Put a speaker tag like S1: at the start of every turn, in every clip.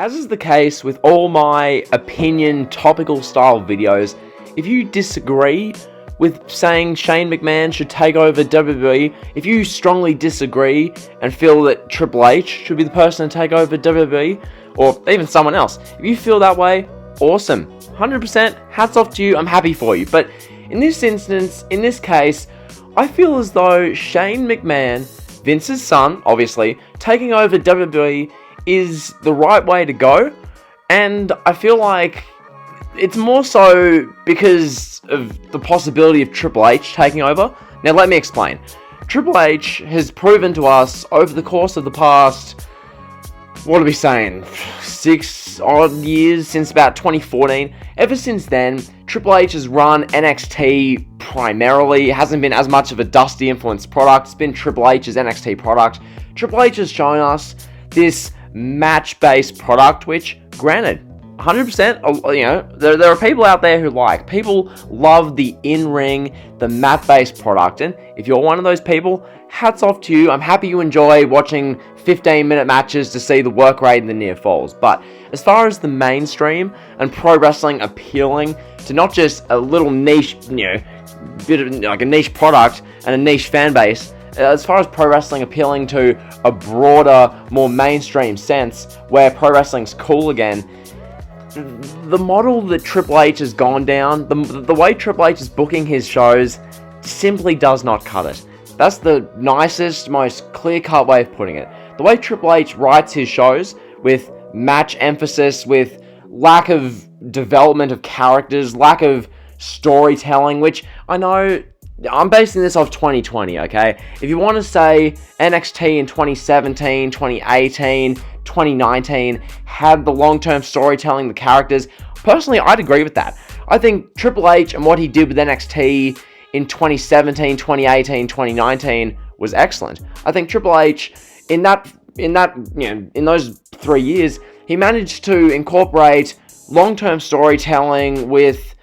S1: As is the case with all my opinion topical style videos, if you disagree with saying Shane McMahon should take over WWE, if you strongly disagree and feel that Triple H should be the person to take over WWE, or even someone else, if you feel that way, awesome. 100% hats off to you, I'm happy for you. But in this instance, in this case, I feel as though Shane McMahon, Vince's son, obviously, taking over WWE is the right way to go, and I feel like it's more so because of the possibility of Triple H taking over. Now let me explain. Triple H has proven to us over the course of the past, what are we saying, 6 odd years, since about 2014. Ever since then, Triple H has run NXT primarily. It hasn't been as much of a Dusty influence product. It's been Triple H's NXT product. Triple H has shown us this match-based product, which, granted, 100%, you know, there are people out there who people love the in-ring, the mat-based product, and if you're one of those people, hats off to you. I'm happy you enjoy watching 15-minute matches to see the work rate and the near falls. But as far as the mainstream and pro wrestling appealing to not just a little niche, bit of like a niche product and a niche fan base, as far as pro wrestling appealing to a broader, more mainstream sense where pro wrestling's cool again, the model that Triple H has gone down, the way Triple H is booking his shows, simply does not cut it. That's the nicest, most clear-cut way of putting it. The way Triple H writes his shows, with match emphasis, with lack of development of characters, lack of storytelling, which I know, I'm basing this off 2020, okay? If you want to say NXT in 2017, 2018, 2019 had the long-term storytelling, the characters, personally, I'd agree with that. I think Triple H and what he did with NXT in 2017, 2018, 2019 was excellent. I think Triple H in those 3 years, he managed to incorporate long-term storytelling with,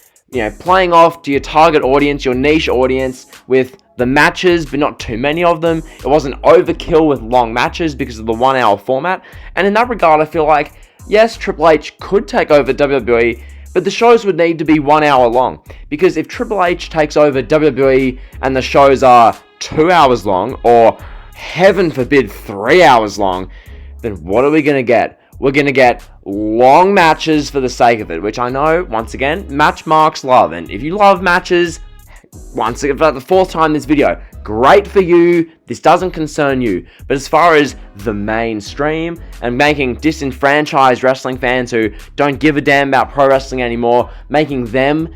S1: playing off to your target audience, your niche audience, with the matches, but not too many of them. It wasn't overkill with long matches because of the 1 hour format. And in that regard, I feel like, yes, Triple H could take over WWE, but the shows would need to be 1 hour long. Because if Triple H takes over WWE and the shows are 2 hours long, or heaven forbid 3 hours long, then what are we going to get? We're going to get long matches for the sake of it, which I know, once again, match marks love. And if you love matches, once again, for the fourth time in this video, great for you, this doesn't concern you. But as far as the mainstream and making disenfranchised wrestling fans who don't give a damn about pro wrestling anymore, making them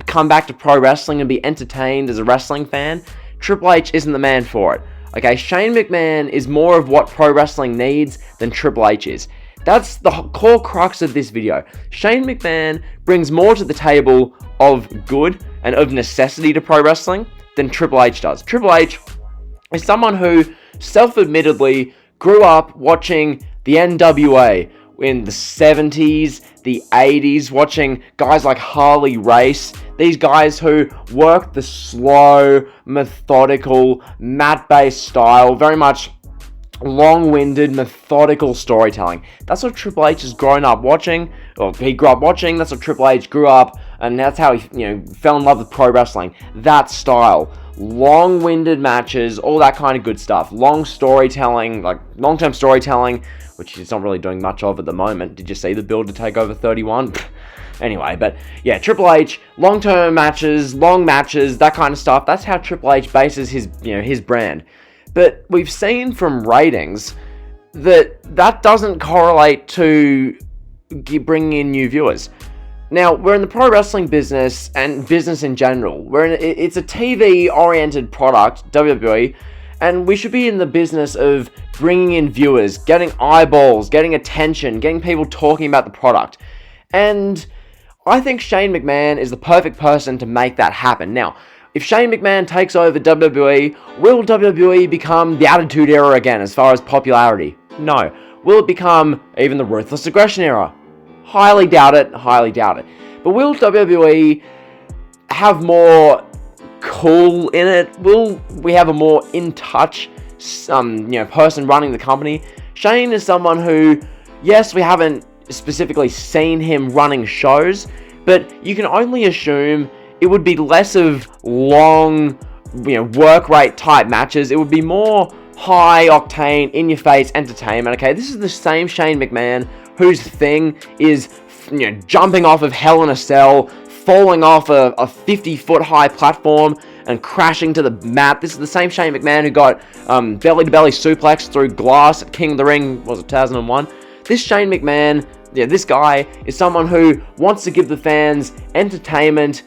S1: come back to pro wrestling and be entertained as a wrestling fan, Triple H isn't the man for it. Okay, Shane McMahon is more of what pro wrestling needs than Triple H is. That's the core crux of this video. Shane McMahon brings more to the table of good and of necessity to pro wrestling than Triple H does. Triple H is someone who self-admittedly grew up watching the NWA in the 70s, the 80s, watching guys like Harley Race, these guys who worked the slow, methodical, mat-based style, very much long-winded, methodical storytelling. That's what Triple H has grown up watching, or he grew up watching. That's what Triple H grew up, and that's how he, fell in love with pro wrestling. That style, long-winded matches, all that kind of good stuff. Long storytelling, like long-term storytelling, which he's not really doing much of at the moment. Did you see the build to Takeover 31? Anyway, but yeah, Triple H, long-term matches, long matches, that kind of stuff. That's how Triple H bases his brand. But we've seen from ratings that doesn't correlate to bringing in new viewers. Now, we're in the pro wrestling business and business in general. It's a TV-oriented product, WWE, and we should be in the business of bringing in viewers, getting eyeballs, getting attention, getting people talking about the product. And I think Shane McMahon is the perfect person to make that happen. Now, if Shane McMahon takes over WWE, will WWE become the Attitude Era again as far as popularity? No. Will it become even the Ruthless Aggression Era? Highly doubt it, highly doubt it. But will WWE have more cool in it? Will we have a more in-touch person running the company? Shane is someone who, yes, we haven't specifically seen him running shows, but you can only assume it would be less of long, work rate type matches. It would be more high octane, in your face entertainment. Okay, this is the same Shane McMahon whose thing is, jumping off of Hell in a Cell, falling off a 50-foot high platform and crashing to the mat. This is the same Shane McMahon who got belly-to-belly suplex through glass at King of the Ring, was it 2001? This Shane McMahon, this guy is someone who wants to give the fans entertainment,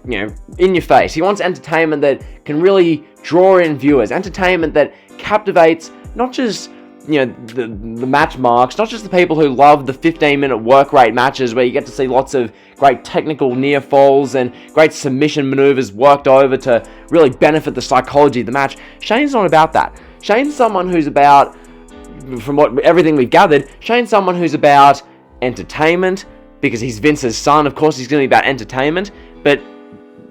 S1: in your face. He wants entertainment that can really draw in viewers, entertainment that captivates not just the match marks, not just the people who love the 15-minute work rate matches where you get to see lots of great technical near falls and great submission maneuvers worked over to really benefit the psychology of the match. Shane's not about that. Shane's someone who's about, from everything we've gathered, Shane's someone who's about entertainment, because he's Vince's son. Of course he's going to be about entertainment, but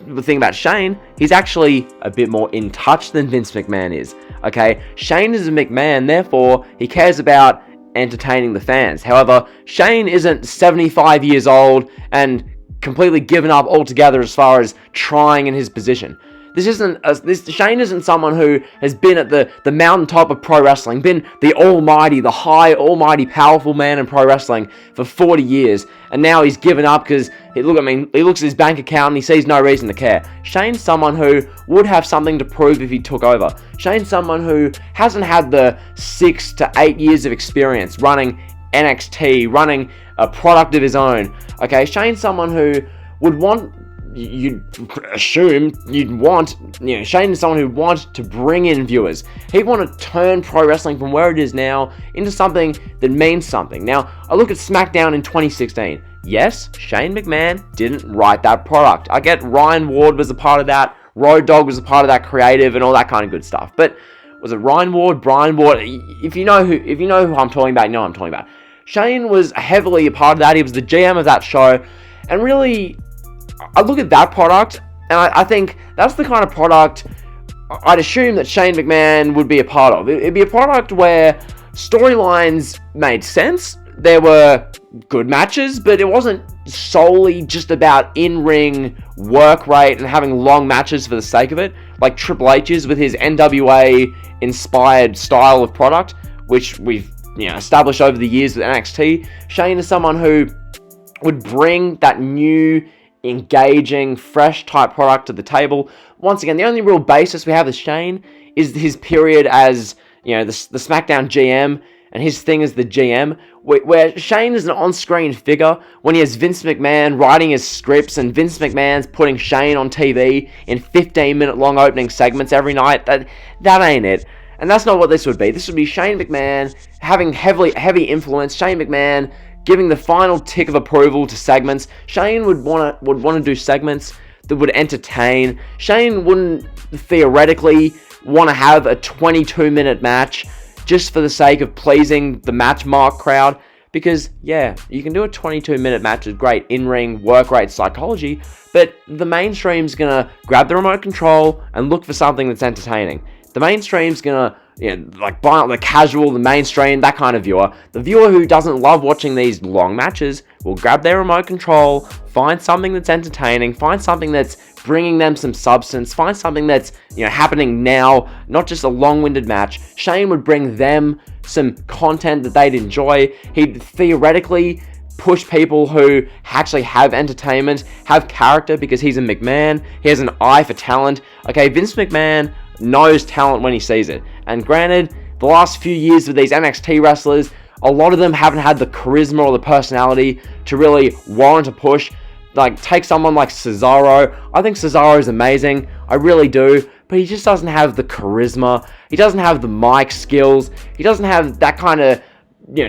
S1: the thing about Shane, he's actually a bit more in touch than Vince McMahon is. Okay, Shane is a McMahon, therefore he cares about entertaining the fans. However, Shane isn't 75 years old and completely given up altogether as far as trying in his position. Shane isn't someone who has been at the mountaintop of pro wrestling, been the almighty, the high, almighty, powerful man in pro wrestling for 40 years, and now he's given up because he looks at his bank account and he sees no reason to care. Shane's someone who would have something to prove if he took over. Shane's someone who hasn't had the 6 to 8 years of experience running NXT, running a product of his own. Okay, Shane's someone who would want, you'd assume you'd want, Shane is someone who'd want to bring in viewers. He'd want to turn pro wrestling from where it is now into something that means something. Now, I look at SmackDown in 2016. Yes, Shane McMahon didn't write that product. I get Ryan Ward was a part of that, Road Dogg was a part of that creative and all that kind of good stuff. But was it Ryan Ward, Brian Ward? If you know who I'm talking about, you know what I'm talking about. Shane was heavily a part of that. He was the GM of that show, and really, I look at that product, and I think that's the kind of product I'd assume that Shane McMahon would be a part of. It'd be a product where storylines made sense, there were good matches, but it wasn't solely just about in-ring work rate and having long matches for the sake of it, like Triple H's with his NWA-inspired style of product, which we've established over the years with NXT. Shane is someone who would bring that new, engaging, fresh type product to the table. Once again, the only real basis we have with Shane is his period as, the SmackDown GM, and his thing as the GM, where Shane is an on-screen figure when he has Vince McMahon writing his scripts and Vince McMahon's putting Shane on TV in 15-minute long opening segments every night. That ain't it. And that's not what this would be. This would be Shane McMahon having heavy influence, Shane McMahon giving the final tick of approval to segments. Shane would want to do segments that would entertain. Shane wouldn't theoretically want to have a 22-minute match just for the sake of pleasing the match mark crowd, because you can do a 22-minute match with great in-ring work rate psychology, but the mainstream's gonna grab the remote control and look for something that's entertaining. The mainstream's gonna buy up the casual, the mainstream, that kind of viewer. The viewer who doesn't love watching these long matches will grab their remote control, find something that's entertaining, find something that's bringing them some substance, find something that's happening now, not just a long-winded match. Shane would bring them some content that they'd enjoy. He'd theoretically push people who actually have entertainment, have character, because he's a McMahon. He has an eye for talent. Okay, Vince McMahon knows talent when he sees it. And granted, the last few years with these NXT wrestlers, a lot of them haven't had the charisma or the personality to really warrant a push. Take someone like Cesaro. I think Cesaro is amazing. I really do. But he just doesn't have the charisma. He doesn't have the mic skills. He doesn't have that kind of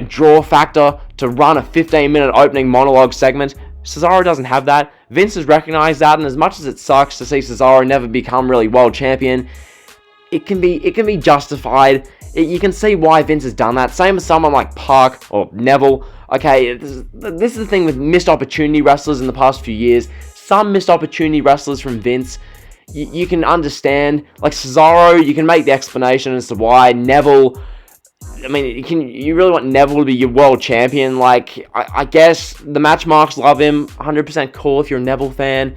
S1: draw factor to run a 15-minute opening monologue segment. Cesaro doesn't have that. Vince has recognized that, and as much as it sucks to see Cesaro never become really world champion, it can be justified. You can see why Vince has done that. Same as someone like Park or Neville. Okay, this is the thing with missed opportunity wrestlers in the past few years. Some missed opportunity wrestlers from Vince, you can understand. Like Cesaro, you can make the explanation as to why. Neville, I mean, you really want Neville to be your world champion? Like, I guess the match marks love him, 100% cool if you're a Neville fan.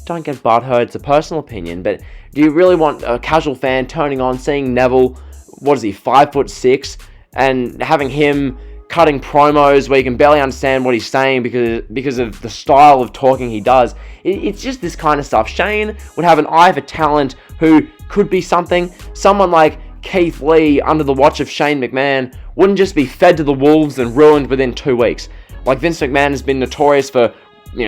S1: Don't get butthurt, it's a personal opinion, but do you really want a casual fan turning on, seeing Neville, what is he, 5'6", and having him cutting promos where you can barely understand what he's saying because of the style of talking he does? It's just this kind of stuff. Shane would have an eye for talent who could be something. Someone like Keith Lee, under the watch of Shane McMahon, wouldn't just be fed to the wolves and ruined within 2 weeks. Like Vince McMahon has been notorious for,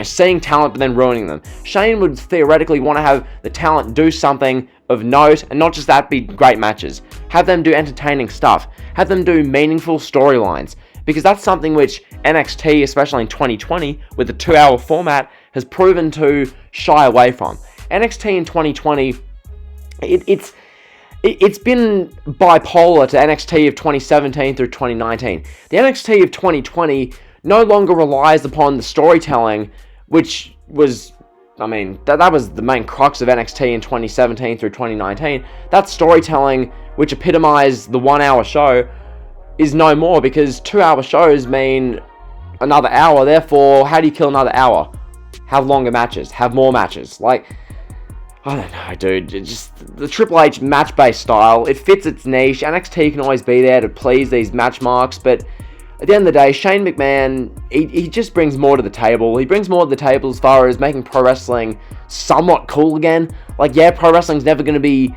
S1: seeing talent but then ruining them. Shane would theoretically want to have the talent do something of note, and not just that, be great matches. Have them do entertaining stuff. Have them do meaningful storylines. Because that's something which NXT, especially in 2020, with the 2-hour format, has proven to shy away from. NXT in 2020, it's been bipolar to NXT of 2017 through 2019. The NXT of 2020 no longer relies upon the storytelling, which was, that was the main crux of NXT in 2017 through 2019. That storytelling, which epitomized the 1-hour show, is no more, because 2-hour shows mean another hour. Therefore, how do you kill another hour? Have longer matches, have more matches. Like, I don't know, dude. It's just the Triple H match-based style. It fits its niche. NXT can always be there to please these match marks, but at the end of the day, Shane McMahon, he just brings more to the table. He brings more to the table as far as making pro wrestling somewhat cool again. Like, yeah, pro wrestling's never going to be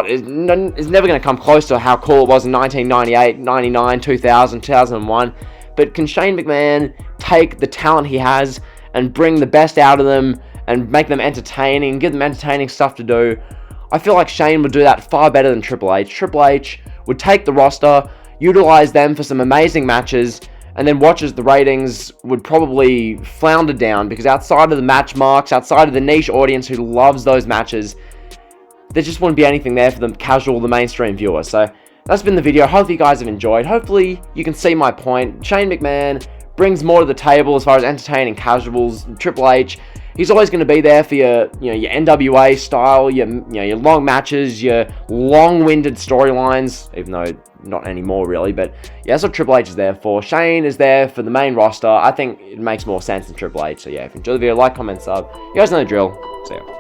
S1: is never going to come close to how cool it was in 1998, 99, 2000, 2001. But can Shane McMahon take the talent he has and bring the best out of them and make them entertaining, give them entertaining stuff to do? I feel like Shane would do that far better than Triple H. Triple H would take the roster, utilize them for some amazing matches, and then watches the ratings would probably flounder down, because outside of the match marks, outside of the niche audience who loves those matches, there just wouldn't be anything there for the casual, the mainstream viewer. So that's been the video. Hopefully you guys have enjoyed. Hopefully you can see my point. Shane McMahon brings more to the table as far as entertaining casuals. Triple H, he's always going to be there for your NWA style, your long matches, your long-winded storylines, even though not anymore really, but yeah, that's what Triple H is there for. Shane is there for the main roster. I think it makes more sense than Triple H. So yeah, if you enjoyed the video, like, comment, sub. You guys know the drill. See ya.